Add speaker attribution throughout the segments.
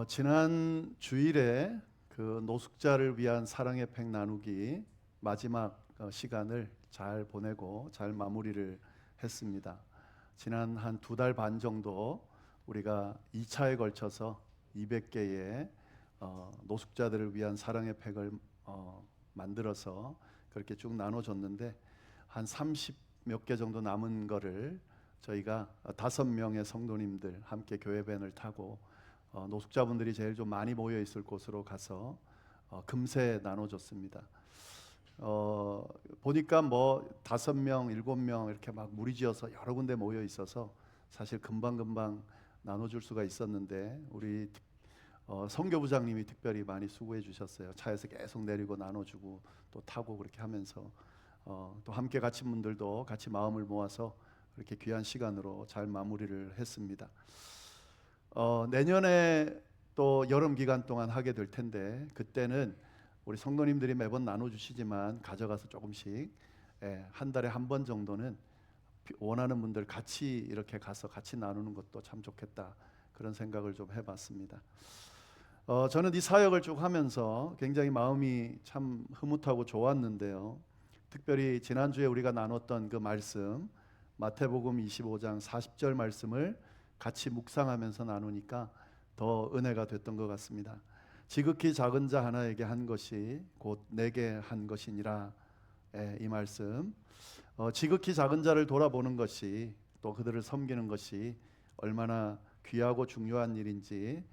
Speaker 1: 지난 주일에 그 노숙자를 위한 사랑의 팩 나누기 마지막 시간을 잘 보내고 잘 마무리를 했습니다. 지난 한 2달 반 정도 우리가 2차에 걸쳐서 200개의 노숙자들을 위한 사랑의 팩을 만들어서 그렇게 쭉 나눠줬는데 한 30 몇 개 정도 남은 거를 저희가 5명의 성도님들 함께 교회밴을 타고 노숙자분들이 제일 좀 많이 모여 있을 곳으로 가서 금세 나눠줬습니다. 보니까 뭐 5명, 7명 이렇게 막 무리지어서 여러 군데 모여 있어서 사실 금방금방 나눠줄 수가 있었는데 우리 선교부장님이 특별히 많이 수고해 주셨어요. 차에서 계속 내리고 나눠주고 또 타고 그렇게 하면서 또 함께 갇힌 분들도 같이 마음을 모아서 그렇게 귀한 시간으로 잘 마무리를 했습니다. 내년에 또 여름 기간 동안 하게 될 텐데 그때는 우리 성도님들이 매번 나눠주시지만 가져가서 조금씩 한 달에 한 번 정도는 원하는 분들 같이 이렇게 가서 같이 나누는 것도 참 좋겠다, 그런 생각을 좀 해봤습니다. 저는 이 사역을 쭉 하면서 굉장히 마음이 참 흐뭇하고 좋았는데요. 특별히 지난주에 우리가 나눴던 그 말씀, 마태복음 25장 40절 말씀을 같이 묵상하면서 나누니까 더 은혜가 됐던 것 같습니다. 지극히 작은 자 하나에게 한 것이 곧 내게 한 것이니라. 이 말씀, 지극히 작은 자를 돌아보는 것이, 또 그들을 섬기는 것이 얼마나 귀하고 중요한 일인지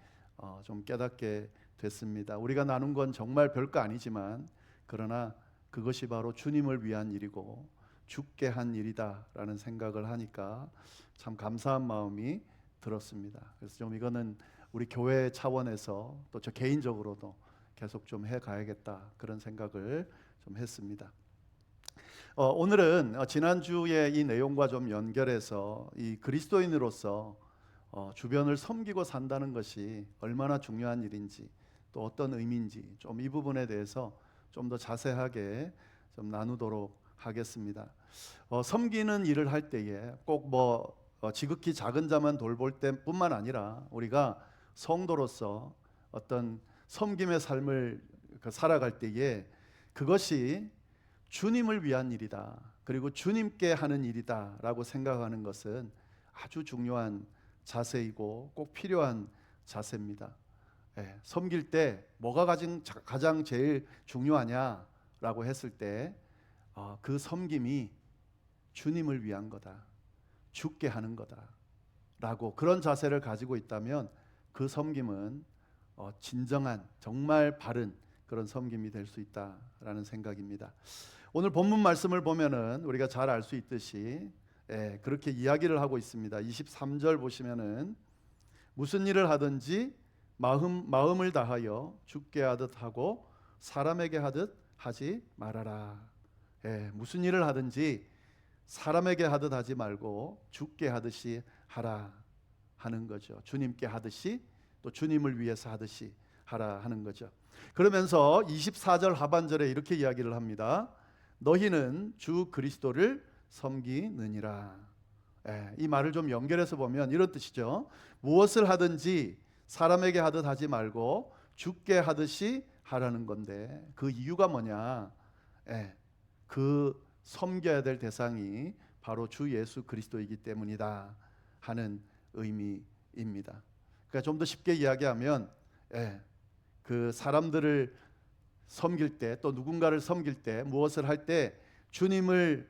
Speaker 1: 좀 깨닫게 됐습니다. 우리가 나눈 건 정말 별거 아니지만 그러나 그것이 바로 주님을 위한 일이고 죽게 한 일이다라는 생각을 하니까 참 감사한 마음이 들었습니다. 그래서 좀 이거는 우리 교회 차원에서 또 저 개인적으로도 계속 좀 해가야겠다, 그런 생각을 좀 했습니다. 오늘은 지난주의 이 내용과 좀 연결해서 이 그리스도인으로서 주변을 섬기고 산다는 것이 얼마나 중요한 일인지, 또 어떤 의미인지 좀 이 부분에 대해서 좀 더 자세하게 좀 나누도록 하겠습니다. 섬기는 일을 할 때에 꼭 지극히 작은 자만 돌볼 때뿐만 아니라 우리가 성도로서 어떤 섬김의 삶을 살아갈 때에 그것이 주님을 위한 일이다, 그리고 주님께 하는 일이다 라고 생각하는 것은 아주 중요한 자세이고 꼭 필요한 자세입니다. 섬길 때 뭐가 가장 제일 중요하냐라고 했을 때 그 섬김이 주님을 위한 거다, 죽게 하는 거다 라고, 그런 자세를 가지고 있다면 그 섬김은 진정한 정말 바른 그런 섬김이 될 수 있다라는 생각입니다. 오늘 본문 말씀을 보면은 우리가 잘 알 수 있듯이 그렇게 이야기를 하고 있습니다. 23절 보시면은 무슨 일을 하든지 마음을 다하여 죽게 하듯 하고 사람에게 하듯 하지 말아라. 무슨 일을 하든지 사람에게 하듯 하지 말고 죽게 하듯이 하라 하는 거죠. 주님께 하듯이, 또 주님을 위해서 하듯이 하라 하는 거죠. 그러면서 24절 하반절에 이렇게 이야기를 합니다. 너희는 주 그리스도를 섬기느니라. 이 말을 좀 연결해서 보면 이런 뜻이죠. 무엇을 하든지 사람에게 하듯 하지 말고 죽게 하듯이 하라는 건데, 그 이유가 뭐냐? 그 섬겨야 될 대상이 바로 주 예수 그리스도이기 때문이다 하는 의미입니다. 그러니까 좀 더 쉽게 이야기하면 그 사람들을 섬길 때, 또 누군가를 섬길 때, 무엇을 할 때 주님을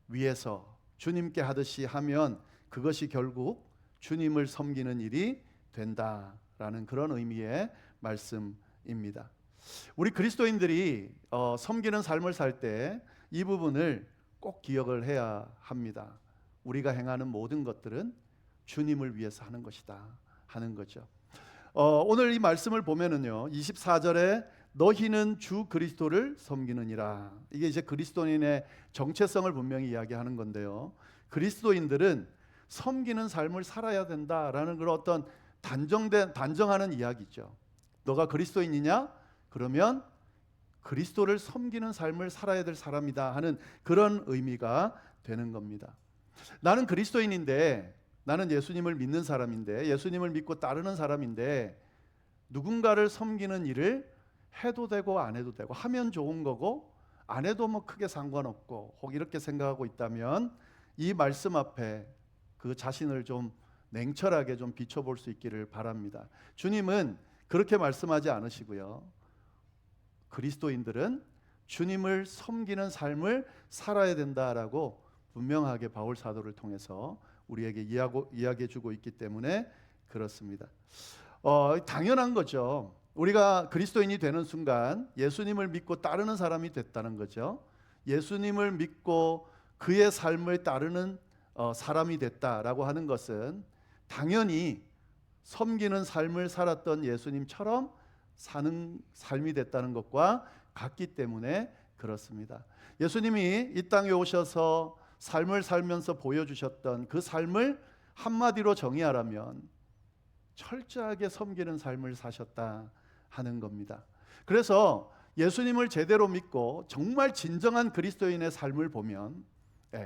Speaker 1: 위해서 주님께 하듯이 하면 그것이 결국 주님을 섬기는 일이 된다라는 그런 의미의 말씀입니다. 우리 그리스도인들이 섬기는 삶을 살 때 이 부분을 꼭 기억을 해야 합니다. 우리가 행하는 모든 것들은 주님을 위해서 하는 것이다 하는 거죠. 오늘 이 말씀을 보면은요, 24절에 너희는 주 그리스도를 섬기느니라. 이게 이제 그리스도인의 정체성을 분명히 이야기하는 건데요, 그리스도인들은 섬기는 삶을 살아야 된다라는 그런 어떤 단정하는 이야기죠. 너가 그리스도인이냐? 그러면 그리스도를 섬기는 삶을 살아야 될 사람이다 하는 그런 의미가 되는 겁니다. 나는 그리스도인인데, 나는 예수님을 믿는 사람인데, 예수님을 믿고 따르는 사람인데 누군가를 섬기는 일을 해도 되고 안 해도 되고, 하면 좋은 거고 안 해도 뭐 크게 상관없고, 혹 이렇게 생각하고 있다면 이 말씀 앞에 그 자신을 좀 냉철하게 좀 비춰볼 수 있기를 바랍니다. 주님은 그렇게 말씀하지 않으시고요, 그리스도인들은 주님을 섬기는 삶을 살아야 된다라고 분명하게 바울 사도를 통해서 우리에게 이야기해 주고 있기 때문에 그렇습니다. 당연한 거죠. 우리가 그리스도인이 되는 순간 예수님을 믿고 따르는 사람이 됐다는 거죠. 예수님을 믿고 그의 삶을 따르는 사람이 됐다라고 하는 것은 당연히 섬기는 삶을 살았던 예수님처럼 사는 삶이 됐다는 것과 같기 때문에 그렇습니다. 예수님이 이 땅에 오셔서 삶을 살면서 보여주셨던 그 삶을 한마디로 정의하라면 철저하게 섬기는 삶을 사셨다 하는 겁니다. 그래서 예수님을 제대로 믿고 정말 진정한 그리스도인의 삶을 보면,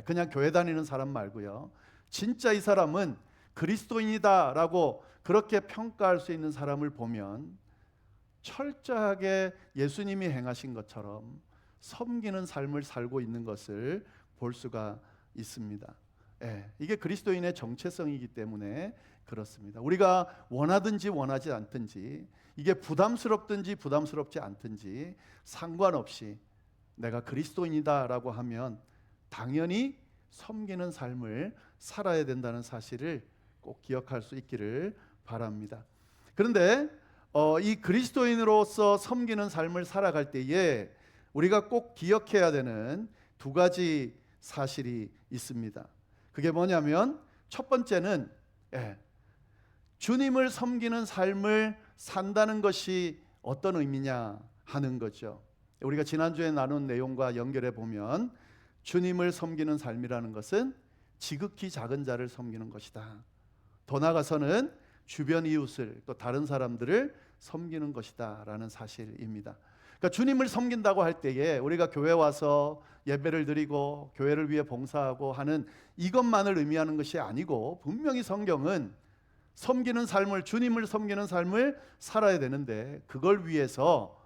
Speaker 1: 그냥 교회 다니는 사람 말고요, 진짜 이 사람은 그리스도인이다라고 그렇게 평가할 수 있는 사람을 보면 철저하게 예수님이 행하신 것처럼 섬기는 삶을 살고 있는 것을 볼 수가 있습니다. 이게 그리스도인의 정체성이기 때문에 그렇습니다. 우리가 원하든지 원하지 않든지, 이게 부담스럽든지 부담스럽지 않든지 상관없이 내가 그리스도인이다라고 하면 당연히 섬기는 삶을 살아야 된다는 사실을 꼭 기억할 수 있기를 바랍니다. 그런데 이 그리스도인으로서 섬기는 삶을 살아갈 때에 우리가 꼭 기억해야 되는 두 가지 사실이 있습니다. 그게 뭐냐면, 첫 번째는 주님을 섬기는 삶을 산다는 것이 어떤 의미냐 하는 거죠. 우리가 지난주에 나눈 내용과 연결해 보면 주님을 섬기는 삶이라는 것은 지극히 작은 자를 섬기는 것이다. 더 나아가서는 주변 이웃을, 또 다른 사람들을 섬기는 것이다 라는 사실입니다. 그러니까 주님을 섬긴다고 할 때에 우리가 교회 와서 예배를 드리고 교회를 위해 봉사하고 하는 이것만을 의미하는 것이 아니고, 분명히 성경은 섬기는 삶을, 주님을 섬기는 삶을 살아야 되는데 그걸 위해서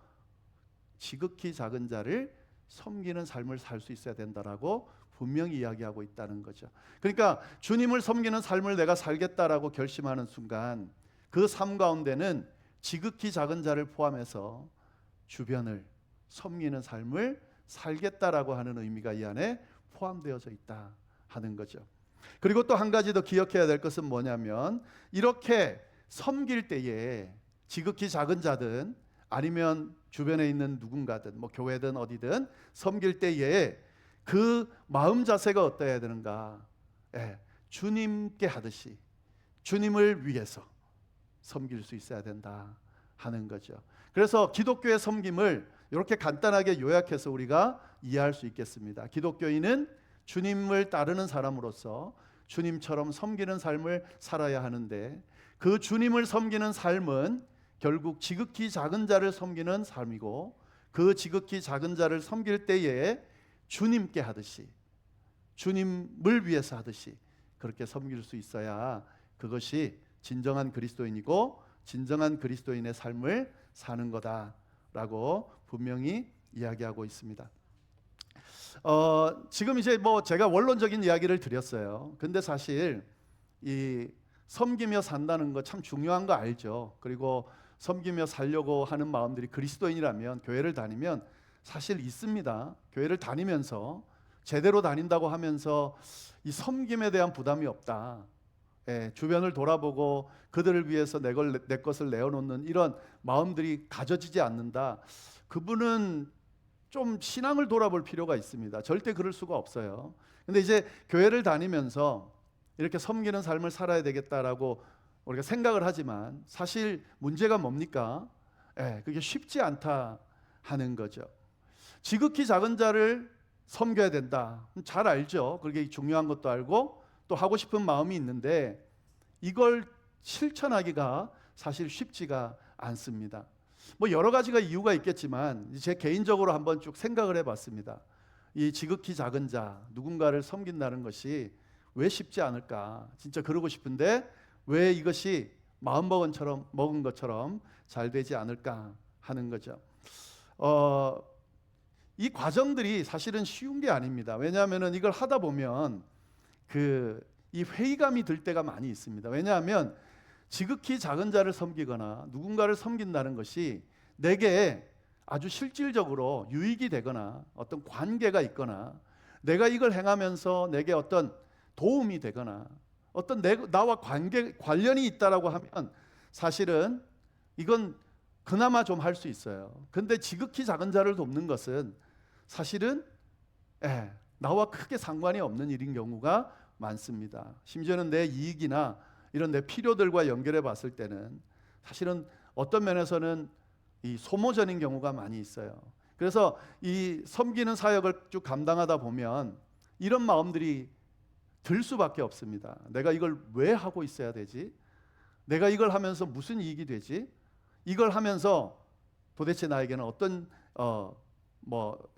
Speaker 1: 지극히 작은 자를 섬기는 삶을 살 수 있어야 된다라고 분명히 이야기하고 있다는 거죠. 그러니까 주님을 섬기는 삶을 내가 살겠다라고 결심하는 순간 그 삶 가운데는 지극히 작은 자를 포함해서 주변을 섬기는 삶을 살겠다라고 하는 의미가 이 안에 포함되어져 있다 하는 거죠. 그리고 또 한 가지 더 기억해야 될 것은 뭐냐면, 이렇게 섬길 때에 지극히 작은 자든 아니면 주변에 있는 누군가든, 뭐 교회든 어디든 섬길 때에 그 마음 자세가 어떠해야 되는가? 주님께 하듯이 주님을 위해서 섬길 수 있어야 된다 하는 거죠. 그래서 기독교의 섬김을 이렇게 간단하게 요약해서 우리가 이해할 수 있겠습니다. 기독교인은 주님을 따르는 사람으로서 주님처럼 섬기는 삶을 살아야 하는데, 그 주님을 섬기는 삶은 결국 지극히 작은 자를 섬기는 삶이고, 그 지극히 작은 자를 섬길 때에 주님께 하듯이, 주님을 위해서 하듯이 그렇게 섬길 수 있어야 그것이 진정한 그리스도인이고 진정한 그리스도인의 삶을 사는 거다라고 분명히 이야기하고 있습니다. 지금 이제 뭐 제가 원론적인 이야기를 드렸어요. 근데 사실 이 섬기며 산다는 거 참 중요한 거 알죠. 그리고 섬기며 살려고 하는 마음들이 그리스도인이라면, 교회를 다니면 사실 있습니다. 교회를 다니면서 제대로 다닌다고 하면서 이 섬김에 대한 부담이 없다, 주변을 돌아보고 그들을 위해서 내 것을 내어놓는 이런 마음들이 가져지지 않는다, 그분은 좀 신앙을 돌아볼 필요가 있습니다. 절대 그럴 수가 없어요. 근데 이제 교회를 다니면서 이렇게 섬기는 삶을 살아야 되겠다라고 우리가 생각을 하지만 사실 문제가 뭡니까? 그게 쉽지 않다 하는 거죠. 지극히 작은 자를 섬겨야 된다, 잘 알죠. 그게 중요한 것도 알고 또 하고 싶은 마음이 있는데 이걸 실천하기가 사실 쉽지가 않습니다. 뭐 여러 가지가 이유가 있겠지만 제 개인적으로 한번 쭉 생각을 해봤습니다. 이 지극히 작은 자, 누군가를 섬긴다는 것이 왜 쉽지 않을까? 진짜 그러고 싶은데 왜 이것이 마음 먹은 것처럼 잘 되지 않을까 하는 거죠. 이 과정들이 사실은 쉬운 게 아닙니다. 왜냐하면 이걸 하다 보면 이 회의감이 들 때가 많이 있습니다. 왜냐하면 지극히 작은 자를 섬기거나 누군가를 섬긴다는 것이 내게 아주 실질적으로 유익이 되거나 어떤 관계가 있거나 내가 이걸 행하면서 내게 어떤 도움이 되거나 어떤 나와 관련이 있다라고 하면 사실은 이건 그나마 좀 할 수 있어요. 근데 지극히 작은 자를 돕는 것은 사실은 나와 크게 상관이 없는 일인 경우가 많습니다. 심지어는 내 이익이나 이런 내 필요들과 연결해 봤을 때는 사실은 어떤 면에서는 이 소모전인 경우가 많이 있어요. 그래서 이 섬기는 사역을 쭉 감당하다 보면 이런 마음들이 들 수밖에 없습니다. 내가 이걸 왜 하고 있어야 되지? 내가 이걸 하면서 무슨 이익이 되지? 이걸 하면서 도대체 나에게는 어떤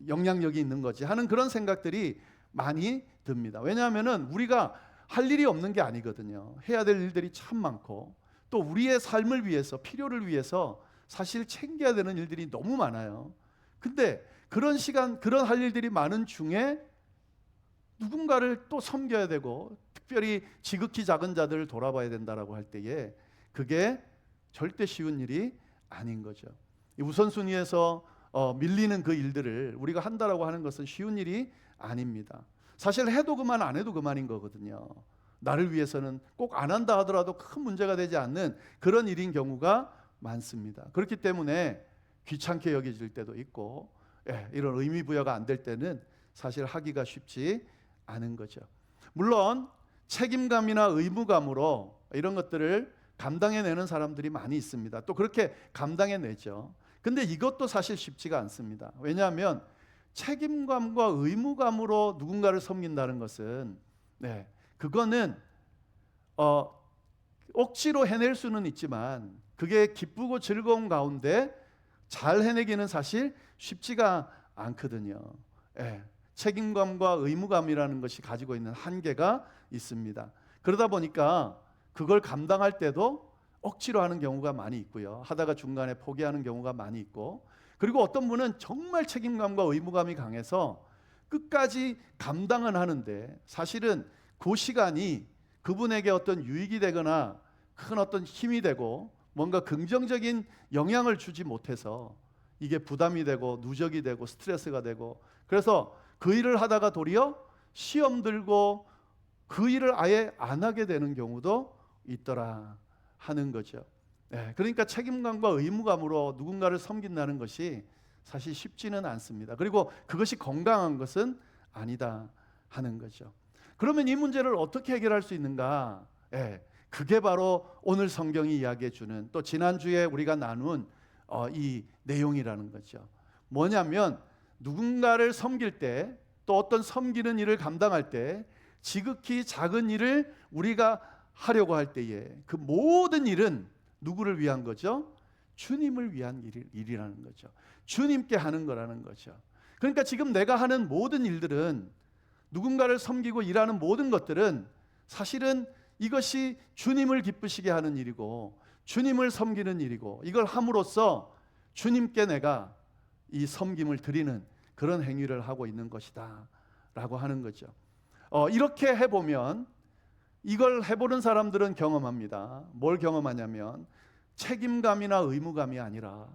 Speaker 1: 영향력이 있는 거지 하는 그런 생각들이 많이 듭니다. 왜냐하면은 우리가 할 일이 없는 게 아니거든요. 해야 될 일들이 참 많고 또 우리의 삶을 위해서 필요를 위해서 사실 챙겨야 되는 일들이 너무 많아요. 근데 그런 시간 그런 할 일들이 많은 중에 누군가를 또 섬겨야 되고 특별히 지극히 작은 자들을 돌아봐야 된다라고 할 때에 그게 절대 쉬운 일이 아닌 거죠. 이 우선순위에서 밀리는 그 일들을 우리가 한다라고 하는 것은 쉬운 일이 아닙니다. 사실 해도 그만 안 해도 그만인 거거든요. 나를 위해서는 꼭 안 한다 하더라도 큰 문제가 되지 않는 그런 일인 경우가 많습니다. 그렇기 때문에 귀찮게 여겨질 때도 있고 이런 의미 부여가 안 될 때는 사실 하기가 쉽지 않은 거죠. 물론 책임감이나 의무감으로 이런 것들을 감당해내는 사람들이 많이 있습니다. 또 그렇게 감당해내죠. 근데 이것도 사실 쉽지가 않습니다. 왜냐하면 책임감과 의무감으로 누군가를 섬긴다는 것은 그거는 억지로 해낼 수는 있지만 그게 기쁘고 즐거운 가운데 잘 해내기는 사실 쉽지가 않거든요. 책임감과 의무감이라는 것이 가지고 있는 한계가 있습니다. 그러다 보니까 그걸 감당할 때도 억지로 하는 경우가 많이 있고요. 하다가 중간에 포기하는 경우가 많이 있고, 그리고 어떤 분은 정말 책임감과 의무감이 강해서 끝까지 감당은 하는데 사실은 그 시간이 그분에게 어떤 유익이 되거나 큰 어떤 힘이 되고 뭔가 긍정적인 영향을 주지 못해서 이게 부담이 되고 누적이 되고 스트레스가 되고, 그래서 그 일을 하다가 도리어 시험 들고 그 일을 아예 안 하게 되는 경우도 있더라 하는 거죠. 그러니까 책임감과 의무감으로 누군가를 섬긴다는 것이 사실 쉽지는 않습니다. 그리고 그것이 건강한 것은 아니다 하는 거죠. 그러면 이 문제를 어떻게 해결할 수 있는가? 그게 바로 오늘 성경이 이야기해 주는, 또 지난주에 우리가 나눈 이 내용이라는 거죠. 뭐냐면 누군가를 섬길 때, 또 어떤 섬기는 일을 감당할 때 지극히 작은 일을 우리가 하려고 할 때에 그 모든 일은 누구를 위한 거죠? 주님을 위한 일이라는 거죠. 주님께 하는 거라는 거죠. 그러니까 지금 내가 하는 모든 일들은, 누군가를 섬기고 일하는 모든 것들은 사실은 이것이 주님을 기쁘시게 하는 일이고 주님을 섬기는 일이고, 이걸 함으로써 주님께 내가 이 섬김을 드리는 그런 행위를 하고 있는 것이다 라고 하는 거죠. 이렇게 해보면, 이걸 해보는 사람들은 경험합니다. 뭘 경험하냐면 책임감이나 의무감이 아니라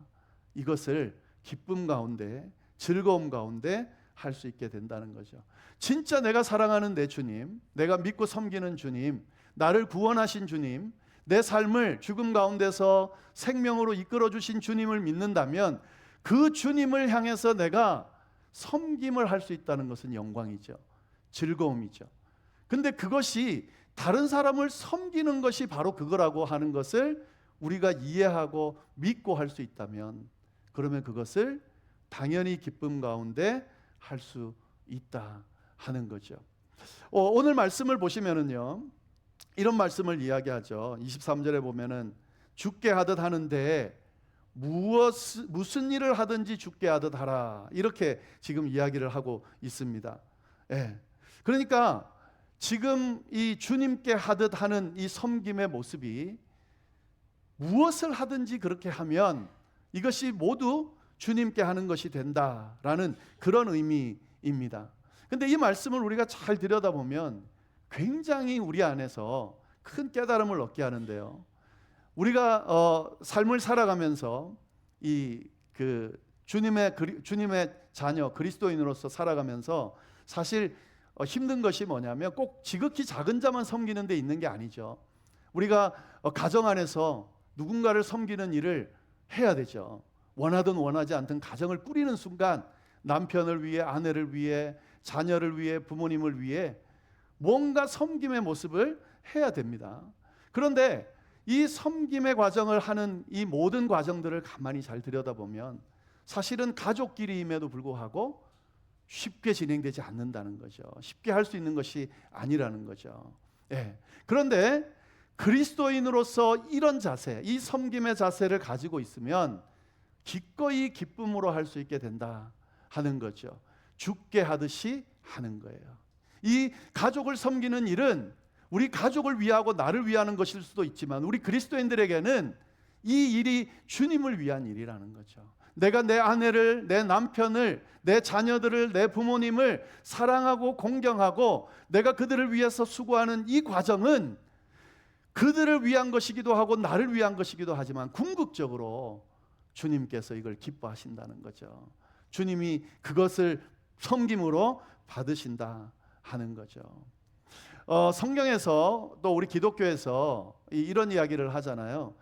Speaker 1: 이것을 기쁨 가운데, 즐거움 가운데 할 수 있게 된다는 거죠. 진짜 내가 사랑하는 내 주님, 내가 믿고 섬기는 주님, 나를 구원하신 주님, 내 삶을 죽음 가운데서 생명으로 이끌어 주신 주님을 믿는다면 그 주님을 향해서 내가 섬김을 할 수 있다는 것은 영광이죠. 즐거움이죠. 근데 그것이 다른 사람을 섬기는 것이 바로 그거라고 하는 것을 우리가 이해하고 믿고 할 수 있다면, 그러면 그것을 당연히 기쁨 가운데 할 수 있다 하는 거죠. 오늘 말씀을 보시면은요, 이런 말씀을 이야기하죠. 23절에 보면은 죽게 하듯 하는데 무슨 일을 하든지 죽게 하듯 하라, 이렇게 지금 이야기를 하고 있습니다. 그러니까 지금 이 주님께 하듯 하는 이 섬김의 모습이 무엇을 하든지 그렇게 하면 이것이 모두 주님께 하는 것이 된다라는 그런 의미입니다. 근데 이 말씀을 우리가 잘 들여다보면 굉장히 우리 안에서 큰 깨달음을 얻게 하는데요. 우리가 삶을 살아가면서 주님의 자녀 그리스도인으로서 살아가면서 사실 힘든 것이 뭐냐면 꼭 지극히 작은 자만 섬기는 데 있는 게 아니죠. 우리가 가정 안에서 누군가를 섬기는 일을 해야 되죠. 원하든 원하지 않든 가정을 꾸리는 순간 남편을 위해, 아내를 위해, 자녀를 위해, 부모님을 위해 뭔가 섬김의 모습을 해야 됩니다. 그런데 이 섬김의 과정을 하는 이 모든 과정들을 가만히 잘 들여다보면 사실은 가족끼리임에도 불구하고 쉽게 진행되지 않는다는 거죠. 쉽게 할 수 있는 것이 아니라는 거죠. 예. 그런데 그리스도인으로서 이런 자세, 이 섬김의 자세를 가지고 있으면 기꺼이 기쁨으로 할 수 있게 된다 하는 거죠. 죽게 하듯이 하는 거예요. 이 가족을 섬기는 일은 우리 가족을 위하고 나를 위하는 것일 수도 있지만 우리 그리스도인들에게는 이 일이 주님을 위한 일이라는 거죠. 내가 내 아내를, 내 남편을, 내 자녀들을, 내 부모님을 사랑하고 공경하고 내가 그들을 위해서 수고하는 이 과정은 그들을 위한 것이기도 하고 나를 위한 것이기도 하지만 궁극적으로 주님께서 이걸 기뻐하신다는 거죠. 주님이 그것을 섬김으로 받으신다 하는 거죠. 성경에서 또 우리 기독교에서 이런 이야기를 하잖아요.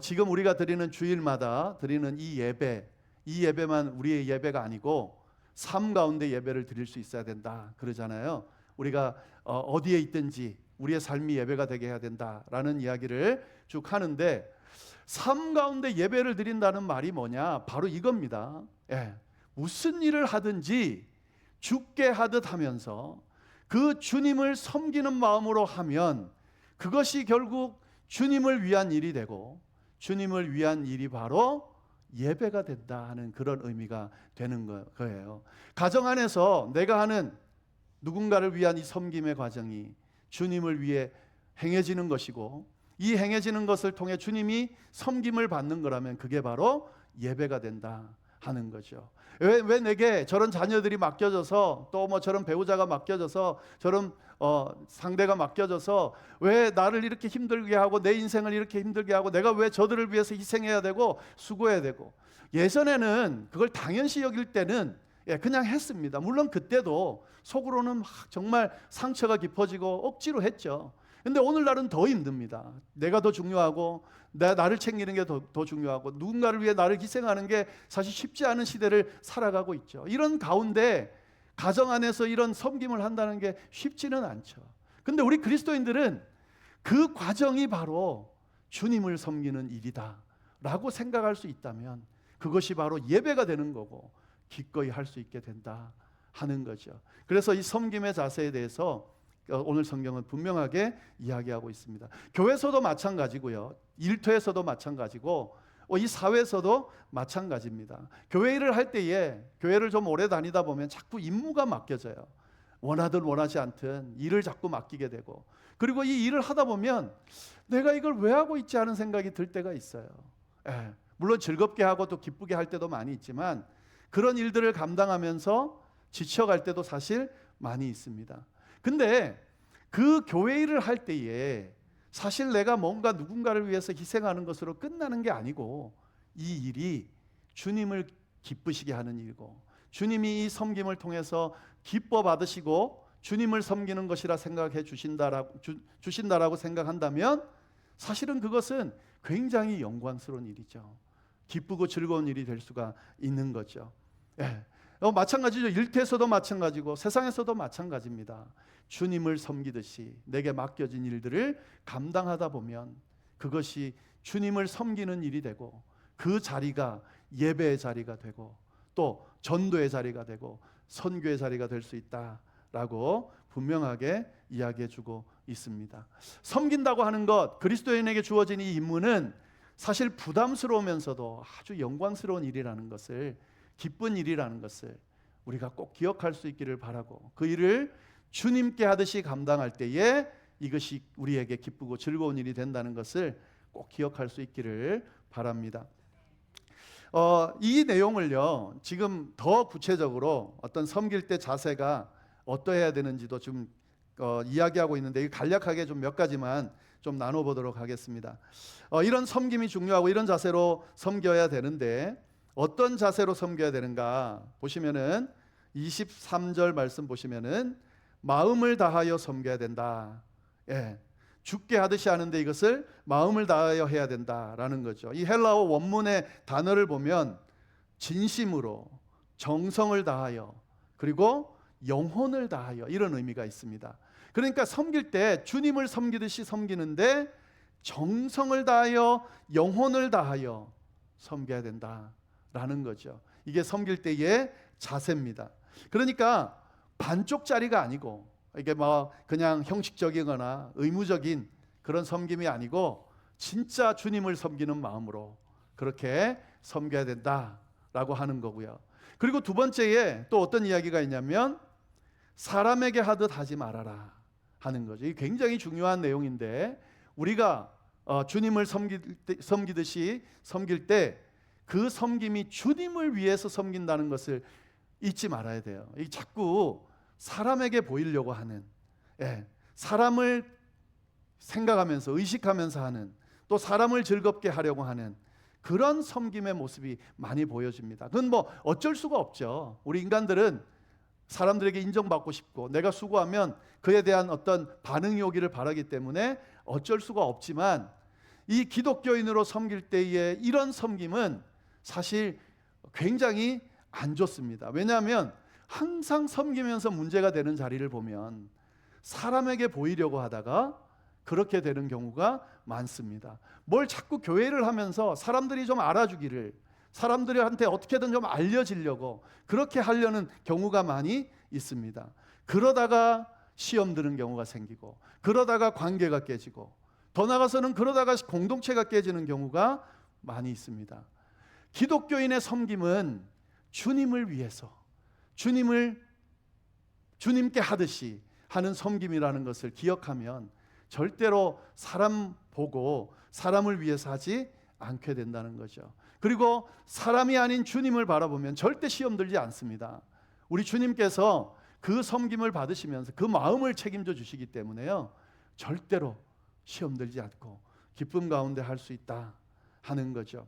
Speaker 1: 지금 우리가 드리는 주일마다 드리는 이 예배만 우리의 예배가 아니고 삶 가운데 예배를 드릴 수 있어야 된다 그러잖아요. 우리가 어디에 있든지 우리의 삶이 예배가 되게 해야 된다라는 이야기를 쭉 하는데 삶 가운데 예배를 드린다는 말이 뭐냐? 바로 이겁니다. 무슨 일을 하든지 죽게 하듯 하면서 그 주님을 섬기는 마음으로 하면 그것이 결국 주님을 위한 일이 되고 주님을 위한 일이 바로 예배가 된다 하는 그런 의미가 되는 거예요. 가정 안에서 내가 하는 누군가를 위한 이 섬김의 과정이 주님을 위해 행해지는 것이고 이 행해지는 것을 통해 주님이 섬김을 받는 거라면 그게 바로 예배가 된다 하는 거죠. 왜 내게 저런 자녀들이 맡겨져서 또 뭐 저런 배우자가 맡겨져서 저런 상대가 맡겨져서 왜 나를 이렇게 힘들게 하고 내 인생을 이렇게 힘들게 하고 내가 왜 저들을 위해서 희생해야 되고 수고해야 되고 예전에는 그걸 당연시 여길 때는 그냥 했습니다. 물론 그때도 속으로는 막 정말 상처가 깊어지고 억지로 했죠. 근데 오늘날은 더 힘듭니다. 내가 더 중요하고 나를 챙기는 게 더 중요하고 누군가를 위해 나를 희생하는 게 사실 쉽지 않은 시대를 살아가고 있죠. 이런 가운데 가정 안에서 이런 섬김을 한다는 게 쉽지는 않죠. 근데 우리 그리스도인들은 그 과정이 바로 주님을 섬기는 일이다 라고 생각할 수 있다면 그것이 바로 예배가 되는 거고 기꺼이 할 수 있게 된다 하는 거죠. 그래서 이 섬김의 자세에 대해서 오늘 성경은 분명하게 이야기하고 있습니다. 교회에서도 마찬가지고요. 일터에서도 마찬가지고 이 사회에서도 마찬가지입니다. 교회 일을 할 때에 교회를 좀 오래 다니다 보면 자꾸 임무가 맡겨져요. 원하든 원하지 않든 일을 자꾸 맡기게 되고 그리고 이 일을 하다 보면 내가 이걸 왜 하고 있지 하는 생각이 들 때가 있어요. 물론 즐겁게 하고 또 기쁘게 할 때도 많이 있지만 그런 일들을 감당하면서 지쳐갈 때도 사실 많이 있습니다. 근데 그 교회 일을 할 때에 사실 내가 뭔가 누군가를 위해서 희생하는 것으로 끝나는 게 아니고 이 일이 주님을 기쁘시게 하는 일이고 주님이 이 섬김을 통해서 기뻐 받으시고 주님을 섬기는 것이라 생각해 주신다라고 생각한다면 사실은 그것은 굉장히 영광스러운 일이죠. 기쁘고 즐거운 일이 될 수가 있는 거죠. 마찬가지죠. 일터에서도 마찬가지고 세상에서도 마찬가지입니다. 주님을 섬기듯이 내게 맡겨진 일들을 감당하다 보면 그것이 주님을 섬기는 일이 되고 그 자리가 예배의 자리가 되고 또 전도의 자리가 되고 선교의 자리가 될 수 있다라고 분명하게 이야기해 주고 있습니다. 섬긴다고 하는 것, 그리스도인에게 주어진 이 임무는 사실 부담스러우면서도 아주 영광스러운 일이라는 것을, 기쁜 일이라는 것을 우리가 꼭 기억할 수 있기를 바라고 그 일을 주님께 하듯이 감당할 때에 이것이 우리에게 기쁘고 즐거운 일이 된다는 것을 꼭 기억할 수 있기를 바랍니다. 이 내용을요, 지금 더 구체적으로 어떤 섬길 때 자세가 어떠해야 되는지도 좀 이야기하고 있는데, 간략하게 좀 몇 가지만 좀 나눠보도록 하겠습니다. 이런 섬김이 중요하고 이런 자세로 섬겨야 되는데, 어떤 자세로 섬겨야 되는가 보시면은 23절 말씀 보시면은 마음을 다하여 섬겨야 된다. 예, 죽게 하듯이 하는데 이것을 마음을 다하여 해야 된다라는 거죠. 이 헬라어 원문의 단어를 보면 진심으로, 정성을 다하여, 그리고 영혼을 다하여, 이런 의미가 있습니다. 그러니까 섬길 때 주님을 섬기듯이 섬기는데 정성을 다하여, 영혼을 다하여 섬겨야 된다라는 거죠. 이게 섬길 때의 자세입니다. 그러니까 반쪽짜리가 아니고, 이게 뭐 그냥 형식적이거나 의무적인 그런 섬김이 아니고 진짜 주님을 섬기는 마음으로 그렇게 섬겨야 된다라고 하는 거고요. 그리고 두 번째에 또 어떤 이야기가 있냐면 사람에게 하듯 하지 말아라 하는 거죠. 이게 굉장히 중요한 내용인데, 우리가 주님을 섬기듯이 섬길 때 그 섬김이 주님을 위해서 섬긴다는 것을 잊지 말아야 돼요. 이 자꾸 사람에게 보이려고 하는, 사람을 생각하면서 의식하면서 하는, 또 사람을 즐겁게 하려고 하는 그런 섬김의 모습이 많이 보여집니다. 그건 뭐 어쩔 수가 없죠. 우리 인간들은 사람들에게 인정받고 싶고 내가 수고하면 그에 대한 어떤 반응이 오기를 바라기 때문에 어쩔 수가 없지만, 이 기독교인으로 섬길 때의 이런 섬김은 사실 굉장히 안 좋습니다. 왜냐하면 항상 섬기면서 문제가 되는 자리를 보면 사람에게 보이려고 하다가 그렇게 되는 경우가 많습니다. 뭘 자꾸 교회를 하면서 사람들이 좀 알아주기를, 사람들한테 어떻게든 좀 알려지려고 그렇게 하려는 경우가 많이 있습니다. 그러다가 시험 드는 경우가 생기고, 그러다가 관계가 깨지고, 더 나아가서는 그러다가 공동체가 깨지는 경우가 많이 있습니다. 기독교인의 섬김은 주님을 위해서, 주님께 하듯이 하는 섬김이라는 것을 기억하면 절대로 사람 보고 사람을 위해서 하지 않게 된다는 거죠. 그리고 사람이 아닌 주님을 바라보면 절대 시험 들지 않습니다. 우리 주님께서 그 섬김을 받으시면서 그 마음을 책임져 주시기 때문에요, 절대로 시험 들지 않고 기쁨 가운데 할 수 있다 하는 거죠.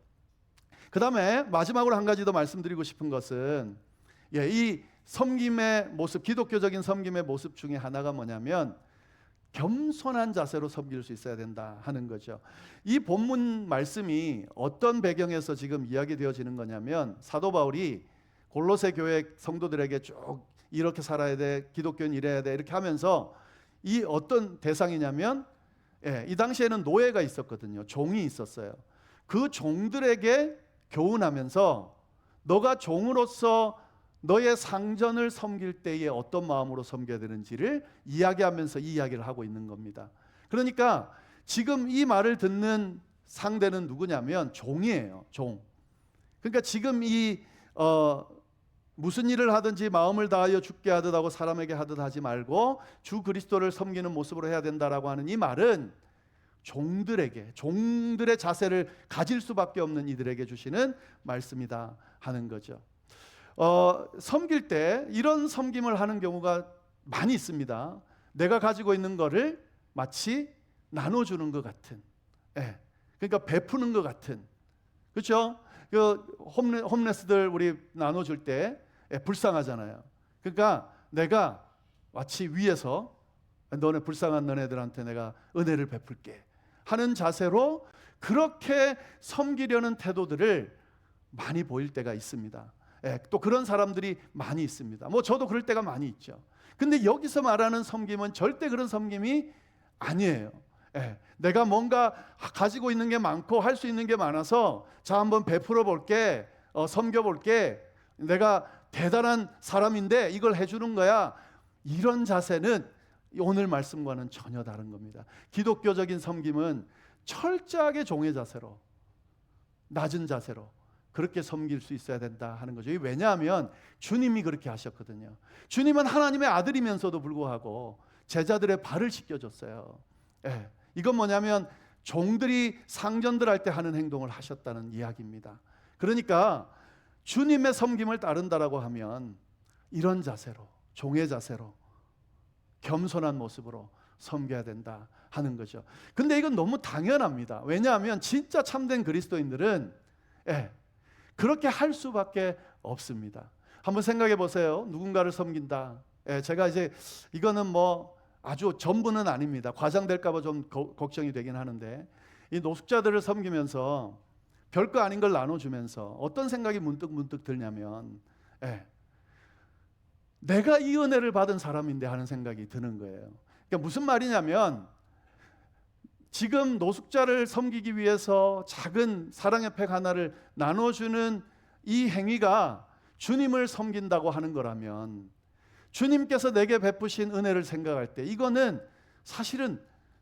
Speaker 1: 그 다음에 마지막으로 한 가지 더 말씀드리고 싶은 것은, 이 섬김의 모습, 기독교적인 섬김의 모습 중에 하나가 뭐냐면 겸손한 자세로 섬길 수 있어야 된다 하는 거죠. 이 본문 말씀이 어떤 배경에서 지금 이야기되어지는 거냐면, 사도 바울이 골로새 교회 성도들에게 쭉 이렇게 살아야 돼, 기독교는 이래야 돼, 이렇게 하면서 이 어떤 대상이냐면, 이 당시에는 노예가 있었거든요. 종이 있었어요. 그 종들에게 교훈하면서 너가 종으로서 너의 상전을 섬길 때에 어떤 마음으로 섬겨야 되는지를 이야기하면서 이 이야기를 하고 있는 겁니다. 그러니까 지금 이 말을 듣는 상대는 누구냐면 종이에요. 종. 그러니까 지금 무슨 일을 하든지 마음을 다하여 주께 하듯 하고 사람에게 하듯 하지 말고 주 그리스도를 섬기는 모습으로 해야 된다라고 하는 이 말은 종들의 자세를 가질 수밖에 없는 이들에게 주시는 말씀이다 하는 거죠. 섬길 때 이런 섬김을 하는 경우가 많이 있습니다. 내가 가지고 있는 거를 마치 나눠주는 것 같은, 그러니까 베푸는 것 같은, 그렇죠? 그 홈레스들 우리 나눠줄 때 불쌍하잖아요. 그러니까 내가 마치 위에서 너네 불쌍한 너네들한테 내가 은혜를 베풀게 하는 자세로 그렇게 섬기려는 태도들을 많이 보일 때가 있습니다. 또 그런 사람들이 많이 있습니다. 뭐 저도 그럴 때가 많이 있죠. 근데 여기서 말하는 섬김은 절대 그런 섬김이 아니에요. 내가 뭔가 가지고 있는 게 많고 할 수 있는 게 많아서 자 한번 베풀어 볼게, 섬겨 볼게, 내가 대단한 사람인데 이걸 해주는 거야, 이런 자세는 오늘 말씀과는 전혀 다른 겁니다. 기독교적인 섬김은 철저하게 종의 자세로, 낮은 자세로 그렇게 섬길 수 있어야 된다 하는 거죠. 왜냐하면 주님이 그렇게 하셨거든요. 주님은 하나님의 아들이면서도 불구하고 제자들의 발을 씻겨줬어요. 이건 뭐냐면 종들이 상전들 할 때 하는 행동을 하셨다는 이야기입니다. 그러니까 주님의 섬김을 따른다라고 하면 이런 자세로, 종의 자세로, 겸손한 모습으로 섬겨야 된다 하는 거죠. 근데 이건 너무 당연합니다. 왜냐하면 진짜 참된 그리스도인들은 그렇게 할 수밖에 없습니다. 한번 생각해 보세요. 누군가를 섬긴다. 제가 이제 이거는 뭐 아주 전부는 아닙니다. 과장될까 봐 좀 걱정이 되긴 하는데, 이 노숙자들을 섬기면서 별거 아닌 걸 나눠주면서 어떤 생각이 문득 들냐면, 내가 이 은혜를 받은 사람인데 하는 생각이 드는 거예요. 그러니까 무슨 말이냐면, 지금 노숙자를 섬기기 위해서 작은 사랑의 팩 하나를 나눠주는 이 행위가 주님을 섬긴다고 하는 거라면, 주님께서 내게 베푸신 은혜를 생각할 때 이거는 사실은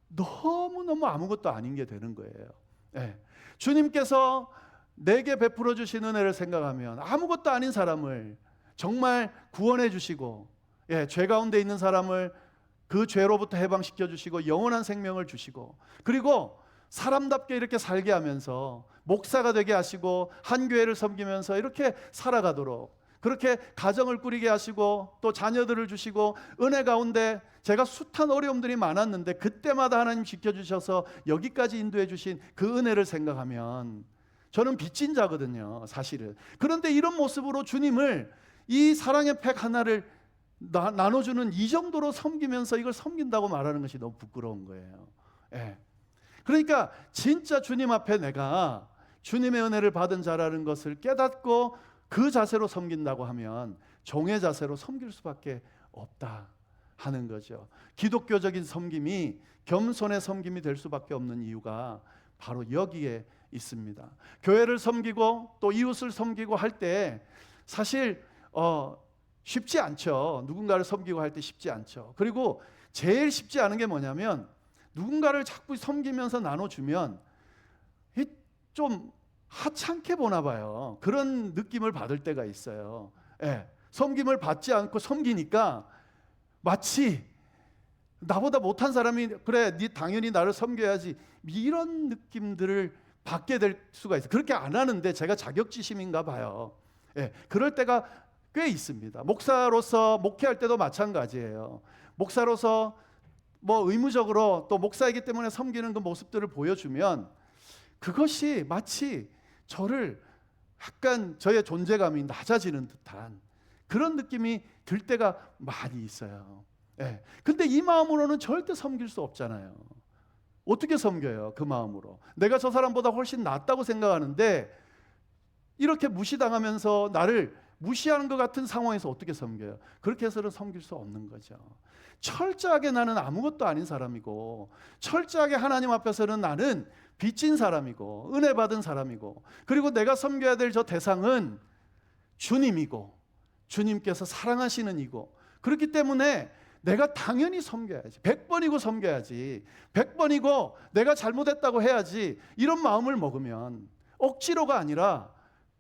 Speaker 1: 너무너무 아무것도 아닌 게 되는 거예요. 주님께서 내게 베풀어 주신 은혜를 생각하면 아무것도 아닌 사람을 정말 구원해 주시고, 죄 가운데 있는 사람을 그 죄로부터 해방시켜 주시고 영원한 생명을 주시고, 그리고 사람답게 이렇게 살게 하면서 목사가 되게 하시고 한 교회를 섬기면서 이렇게 살아가도록, 그렇게 가정을 꾸리게 하시고 또 자녀들을 주시고, 은혜 가운데 제가 숱한 어려움들이 많았는데 그때마다 하나님 지켜주셔서 여기까지 인도해 주신 그 은혜를 생각하면 저는 빚진 자거든요, 사실은. 그런데 이런 모습으로 주님을, 이 사랑의 팩 하나를 나눠주는 이 정도로 섬기면서 이걸 섬긴다고 말하는 것이 너무 부끄러운 거예요. 그러니까 진짜 주님 앞에 내가 주님의 은혜를 받은 자라는 것을 깨닫고 그 자세로 섬긴다고 하면 종의 자세로 섬길 수밖에 없다 하는 거죠. 기독교적인 섬김이 겸손의 섬김이 될 수밖에 없는 이유가 바로 여기에 있습니다. 교회를 섬기고 또 이웃을 섬기고 할 때 사실 쉽지 않죠. 누군가를 섬기고 할 때 쉽지 않죠. 그리고 제일 쉽지 않은 게 뭐냐면, 누군가를 자꾸 섬기면서 나눠주면 좀 하찮게 보나 봐요. 그런 느낌을 받을 때가 있어요. 섬김을 받지 않고 섬기니까 마치 나보다 못한 사람이, 그래 네 당연히 나를 섬겨야지, 이런 느낌들을 받게 될 수가 있어요. 그렇게 안 하는데 제가 자격지심인가 봐요. 그럴 때가 꽤 있습니다. 목사로서 목회할 때도 마찬가지예요. 목사로서 뭐 의무적으로 또 목사이기 때문에 섬기는 그 모습들을 보여주면 그것이 마치 저를 약간 저의 존재감이 낮아지는 듯한 그런 느낌이 들 때가 많이 있어요. 근데 이 마음으로는 절대 섬길 수 없잖아요. 어떻게 섬겨요? 그 마음으로 내가 저 사람보다 훨씬 낫다고 생각하는데 이렇게 무시당하면서 나를 무시하는 것 같은 상황에서 어떻게 섬겨요? 그렇게 해서는 섬길 수 없는 거죠. 철저하게 나는 아무것도 아닌 사람이고, 철저하게 하나님 앞에서는 나는 빚진 사람이고 은혜 받은 사람이고, 그리고 내가 섬겨야 될 저 대상은 주님이고 주님께서 사랑하시는 이고, 그렇기 때문에 내가 당연히 섬겨야지, 100번이고 섬겨야지, 100번이고 내가 잘못했다고 해야지, 이런 마음을 먹으면 억지로가 아니라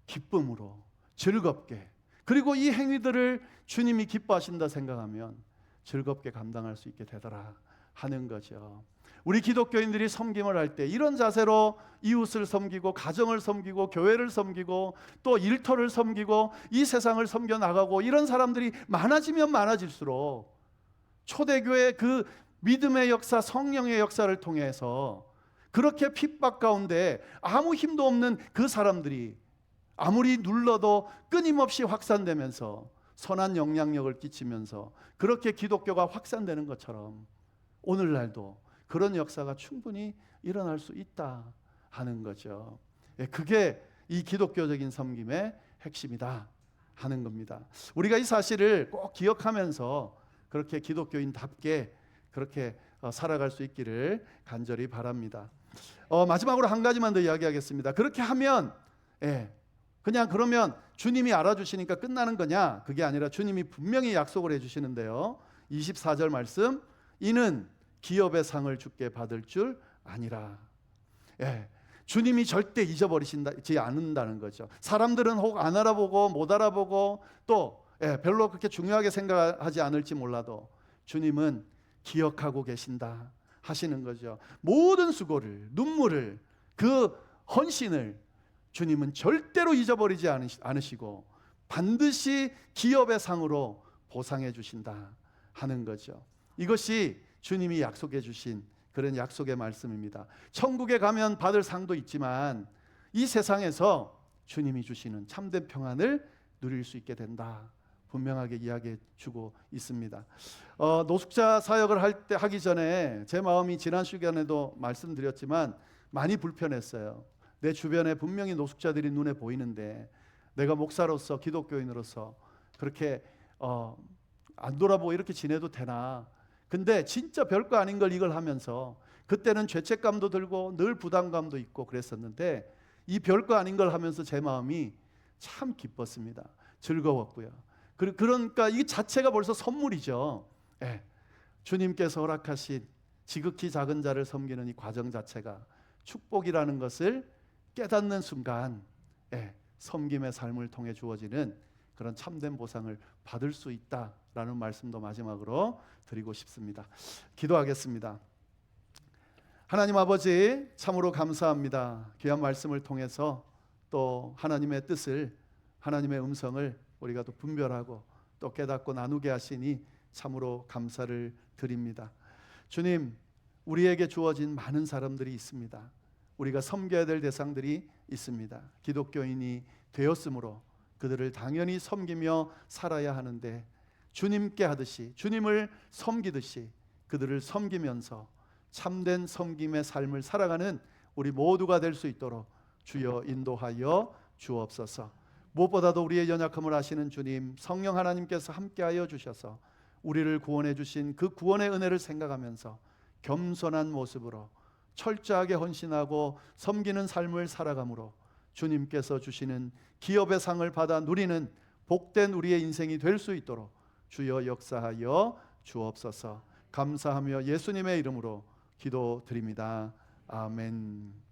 Speaker 1: 기쁨으로 즐겁게, 그리고 이 행위들을 주님이 기뻐하신다 생각하면 즐겁게 감당할 수 있게 되더라 하는 거죠. 우리 기독교인들이 섬김을 할 때 이런 자세로 이웃을 섬기고 가정을 섬기고 교회를 섬기고 또 일터를 섬기고 이 세상을 섬겨 나가고, 이런 사람들이 많아지면 많아질수록 초대교회 그 믿음의 역사, 성령의 역사를 통해서 그렇게 핍박 가운데 아무 힘도 없는 그 사람들이 아무리 눌러도 끊임없이 확산되면서 선한 영향력을 끼치면서 그렇게 기독교가 확산되는 것처럼 오늘날도 그런 역사가 충분히 일어날 수 있다 하는 거죠. 그게 이 기독교적인 섬김의 핵심이다 하는 겁니다. 우리가 이 사실을 꼭 기억하면서 그렇게 기독교인답게 그렇게 살아갈 수 있기를 간절히 바랍니다. 마지막으로 한 가지만 더 이야기하겠습니다. 그렇게 하면 그냥 그러면 주님이 알아주시니까 끝나는 거냐? 그게 아니라 주님이 분명히 약속을 해주시는데요. 24절 말씀, 이는 기업의 상을 주께 받을 줄 아니라. 주님이 절대 잊어버리시지 않는다는 거죠. 사람들은 혹 안 알아보고 못 알아보고 또 별로 그렇게 중요하게 생각하지 않을지 몰라도 주님은 기억하고 계신다 하시는 거죠. 모든 수고를, 눈물을, 그 헌신을 주님은 절대로 잊어버리지 않으시고 반드시 기업의 상으로 보상해 주신다 하는 거죠. 이것이 주님이 약속해 주신 그런 약속의 말씀입니다. 천국에 가면 받을 상도 있지만 이 세상에서 주님이 주시는 참된 평안을 누릴 수 있게 된다, 분명하게 이야기해 주고 있습니다. 노숙자 사역을 하기 전에 제 마음이 지난 시간에도 말씀드렸지만 많이 불편했어요. 내 주변에 분명히 노숙자들이 눈에 보이는데 내가 목사로서, 기독교인으로서 그렇게 안 돌아보고 이렇게 지내도 되나. 근데 진짜 별거 아닌 걸 이걸 하면서 그때는 죄책감도 들고 늘 부담감도 있고 그랬었는데 이 별거 아닌 걸 하면서 제 마음이 참 기뻤습니다. 즐거웠고요. 그러니까 이 자체가 벌써 선물이죠. 예. 주님께서 허락하신 지극히 작은 자를 섬기는 이 과정 자체가 축복이라는 것을 깨닫는 순간, 예, 섬김의 삶을 통해 주어지는 그런 참된 보상을 받을 수 있다라는 말씀도 마지막으로 드리고 싶습니다. 기도하겠습니다. 하나님 아버지, 참으로 감사합니다. 귀한 말씀을 통해서 또 하나님의 뜻을, 하나님의 음성을 우리가 또 분별하고 또 깨닫고 나누게 하시니 참으로 감사를 드립니다. 주님, 우리에게 주어진 많은 사람들이 있습니다. 우리가 섬겨야 될 대상들이 있습니다. 기독교인이 되었으므로 그들을 당연히 섬기며 살아야 하는데 주님께 하듯이, 주님을 섬기듯이 그들을 섬기면서 참된 섬김의 삶을 살아가는 우리 모두가 될 수 있도록 주여 인도하여 주옵소서. 무엇보다도 우리의 연약함을 아시는 주님, 성령 하나님께서 함께하여 주셔서 우리를 구원해 주신 그 구원의 은혜를 생각하면서 겸손한 모습으로 철저하게 헌신하고 섬기는 삶을 살아감으로 주님께서 주시는 기업의 상을 받아 누리는 복된 우리의 인생이 될 수 있도록 주여 역사하여 주옵소서. 감사하며 예수님의 이름으로 기도드립니다. 아멘.